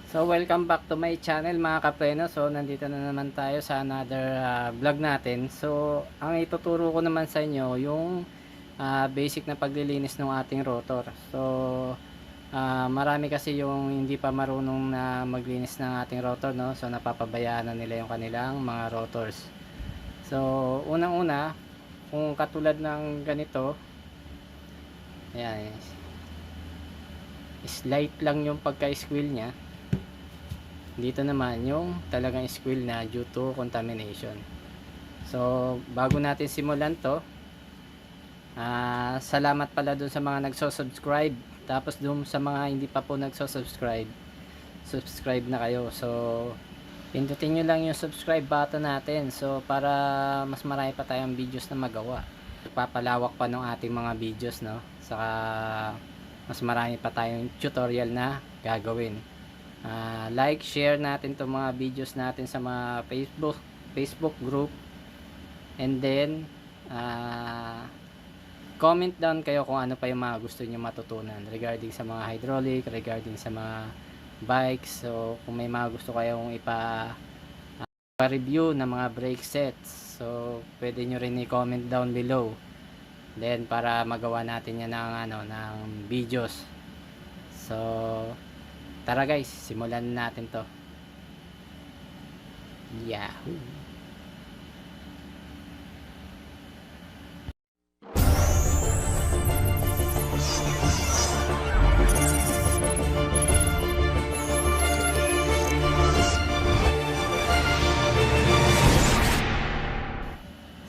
So welcome back to my channel mga kapreno. So nandito na naman tayo sa another vlog natin. So ang ituturo ko naman sa inyo yung basic na paglilinis ng ating rotor. So marami kasi yung hindi pa marunong na maglinis ng ating rotor, no? So napapabayaan na nila yung kanilang mga rotors. So unang-una, kung katulad ng ganito, ayan, slight lang yung pagka-squill niya. Dito naman yung talagang squill na due to contamination. So bago natin simulan to, salamat pala dun sa mga nagso-subscribe. Tapos dun sa mga hindi pa po nagso-subscribe, subscribe na kayo. So pindutin nyo lang yung subscribe button natin, so para mas marami pa tayong videos na magawa. Papalawak pa ng ating mga videos, no? Saka mas marami pa tayong tutorial na gagawin. Like, share natin itong mga videos natin sa mga Facebook group, and then comment down kayo kung ano pa yung mga gusto nyo matutunan regarding sa mga hydraulic, regarding sa mga bikes. So kung may mga gusto kayong ipa-review ng mga brake sets, so pwede nyo rin i-comment down below, then para magawa natin yan ng videos. So tara guys, simulan natin to. Yahoo!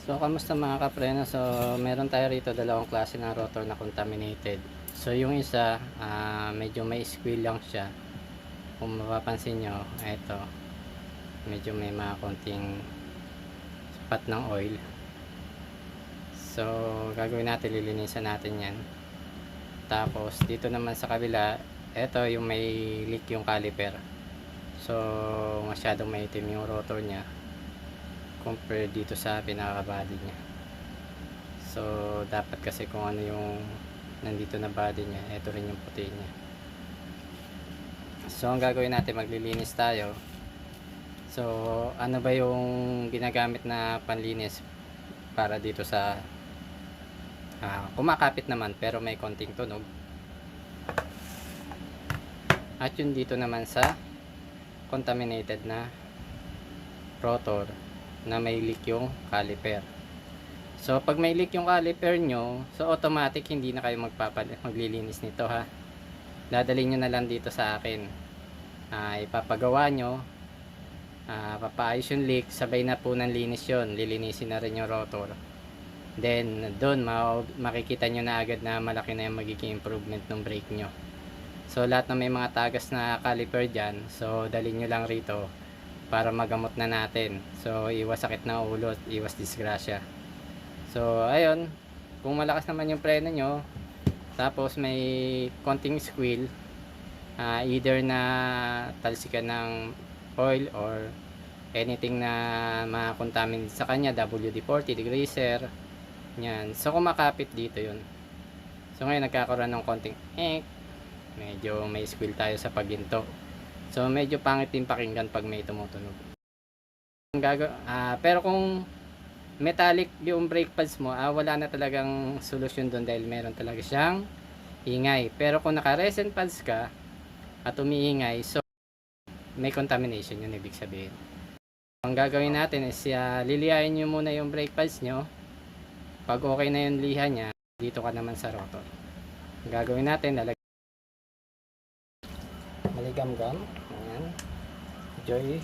So kamusta mga kapreno? So meron tayo rito dalawang klase ng rotor na contaminated. So yung isa medyo may squill lang siya. Kung mapapansin nyo, ito medyo may mga konting spot ng oil. So gagawin natin, lilinisan natin yan. Tapos dito naman sa kabila, ito yung may leak yung caliper. So masyadong maitim yung rotor nya compare dito sa pinaka-body nya. So dapat kasi kung ano yung nandito na body nya, ito rin yung puti nya. So ang gagawin natin, maglilinis tayo. So ano ba yung ginagamit na panlinis para dito sa kumakapit naman pero may konting tunog, at yun dito naman sa contaminated na rotor na may leak yung caliper. So pag may leak yung caliper nyo, so automatic hindi na kayo maglilinis nito, ha. Dadalhin nyo na lang dito sa akin, ipapagawa nyo, papaayos yung leak, sabay na po ng linis yun, lilinisin na rin yung rotor. Then doon makikita nyo na agad na malaki na yung magiging improvement ng brake nyo. So lahat na may mga tagas na caliper dyan, so dalhin nyo lang rito para magamot na natin. So iwas sakit na ulo, iwas disgrasya. So ayun, kung malakas naman yung preno nyo, tapos may konting squill, either na talsikan ng oil or anything na makakontaminate sa kanya, WD-40, degreaser, yan. So kumakapit dito yun. So ngayon nagkakaroon ng konting medyo may squill tayo sa paginto. So medyo pangit din pakinggan pag may tumutunog. Pero kung metallic yung brake pads mo, wala na talagang solusyon doon dahil meron talaga siyang ingay. Pero kung naka resin pads ka at umiingay, so may contamination yun, ibig sabihin. Ang gagawin natin is lilihain nyo muna yung brake pads nyo. Pag okay na yung liha nya, dito ka naman sa rotor. Ang gagawin natin, maligam-gam, ayan, Joy.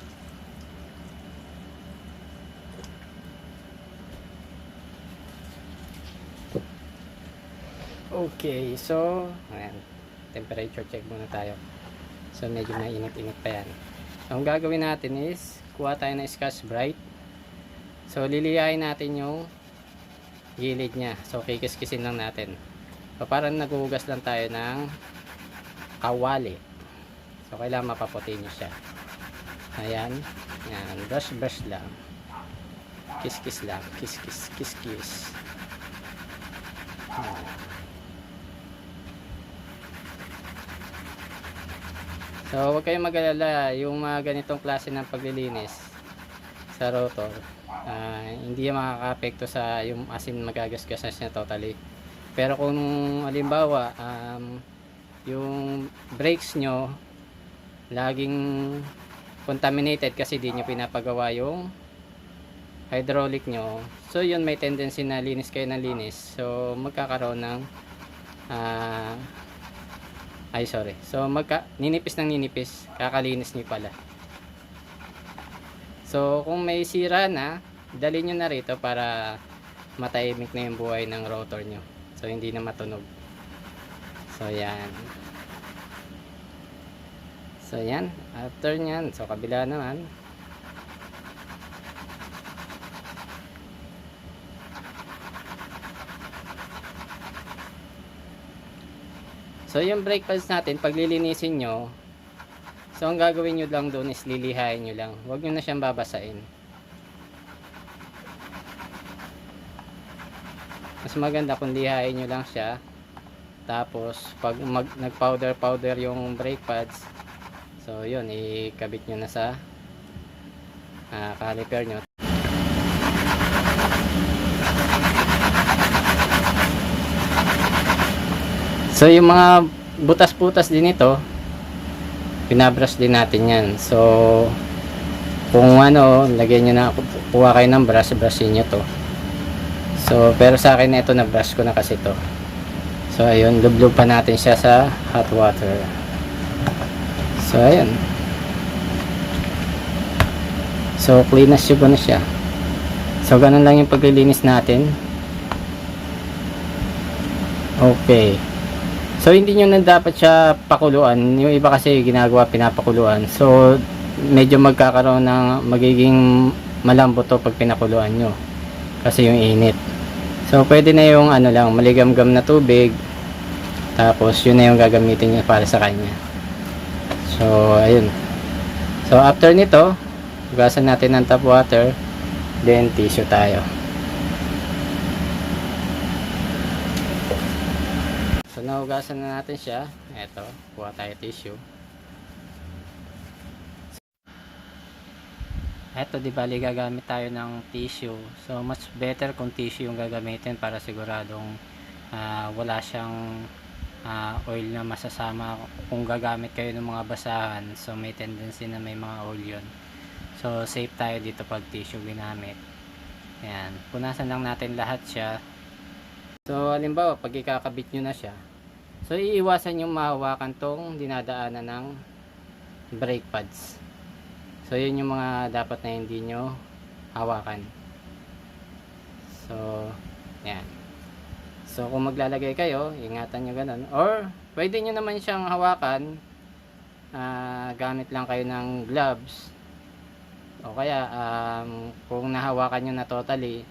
Okay, so ayan, temperature check muna tayo. So medyo mainit-init pa yan. So, ang gagawin natin is kuha tayo ng Scotch-Brite. So lilihain natin yung gilid nya. So kikis-kisin lang natin. So parang naghuhugas lang tayo ng kawali. So kailangan mapaputi nyo siya. Ayan, yan, brush lang, kiss lang, kiss. So So huwag kayong mag-alala, yung mga ganitong klase ng paglilinis sa rotor, hindi yan makaka-apekto sa yung asin magagasgasan niya totally. Pero kung halimbawa yung brakes nyo laging contaminated kasi di nyo pinapagawa yung hydraulic nyo, so yun may tendency na linis kayo ng linis, so magkakaroon ng ninipis ng ninipis, kakalinis nyo pala. So kung may sira na, dali nyo na rito para matahimik na yung buhay ng rotor nyo, so hindi na matunog. So yan. So yan, after nyan, so kabila naman. So yung brake pads natin, pag lilinisin nyo, so ang gagawin nyo lang doon is lilihain nyo lang. Huwag nyo na siyang babasain. Mas maganda kung lihain nyo lang siya. Tapos pag nag-powder yung brake pads, so yun, ikabit nyo na sa caliper nyo. So yung mga butas-butas din ito, pinabrush din natin yan. So kung lagyan nyo na, kuha kayo ng brushin nyo to. So pero sa akin ito, na brush ko na kasi to. So ayun, lublog pa natin siya sa hot water. So ayun. So clean as you go na siya. So ganun lang yung paglilinis natin. Okay. So hindi nyo na dapat siya pakuluan. Yung iba kasi ginagawa pinapakuluan. So medyo magkakaroon ng magiging malambot to pag pinakuluan nyo. Kasi yung init. So pwede na yung lang, maligamgam na tubig. Tapos yun na yung gagamitin nyo para sa kanya. So ayun. So after nito, hugasan natin ng tap water. Then tissue tayo. So nahugasan na natin siya. Eto, kuha tayo tissue. Eto, di bali gagamit tayo ng tissue. So much better kung tissue yung gagamitin para siguradong wala siyang oil na masasama. Kung gagamit kayo ng mga basahan, so may tendency na may mga oil yun. So safe tayo dito pag tissue ginamit. Ayan, punasan lang natin lahat siya. So halimbawa pag ikakabit nyo na siya, so iiwasan yung mahawakan tong dinadaanan ng brake pads. So yun yung mga dapat na hindi nyo hawakan. So yan. So kung maglalagay kayo, ingatan nyo ganun. Or pwede nyo naman siyang hawakan, gamit lang kayo ng gloves. O kaya kung nahawakan nyo na totally,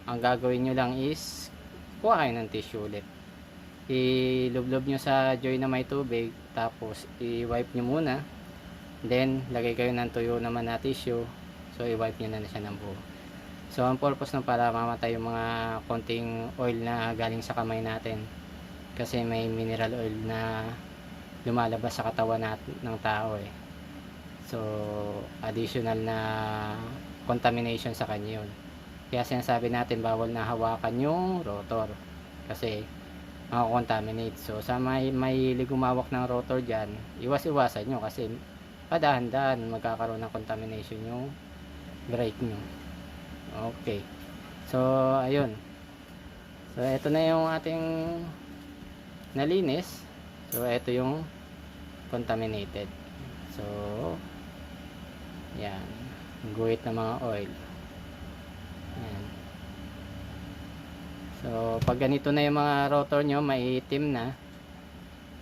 ang gagawin nyo lang is kuha kayo ng tissue ulit, ilublob nyo sa joy na may tubig, tapos i-wipe nyo muna, then lagay kayo ng tuyo naman na tissue, so i-wipe nyo na siya ng buo. So ang purpose ng para mamatay yung mga konting oil na galing sa kamay natin, kasi may mineral oil na lumalabas sa katawan ng tao so additional na contamination sa kanya yun. Kaya sinasabi natin bawal na hawakan yung rotor kasi makakontaminate. So sa may ligumawak ng rotor dyan, iwas-iwasan nyo kasi padahan-dahan magkakaroon ng contamination yung brake nyo. Okay, so ayun. So ito na yung ating nalinis. So ito yung contaminated. So yan, guhit na mga oil. Yan. So pag ganito na yung mga rotor nyo, maiitim na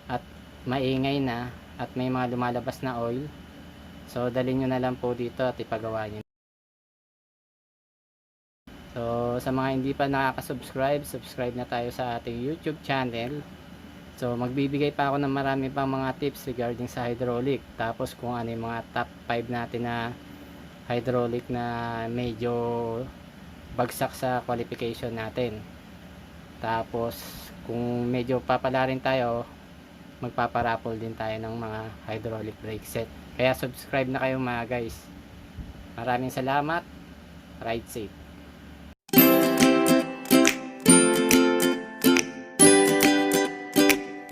at maingay na at may mga lumalabas na oil, so dalhin nyo na lang po dito at ipagawa nyo. So sa mga hindi pa nakaka-subscribe, subscribe na tayo sa ating YouTube channel. So magbibigay pa ako ng marami pang mga tips regarding sa hydraulic. Tapos kung ano yung mga top 5 natin na hydraulic na medyo bagsak sa qualification natin. Tapos kung medyo papala rin tayo, magpaparapol din tayo ng mga hydraulic brake set. Kaya subscribe na kayo mga guys. Maraming salamat. Ride safe.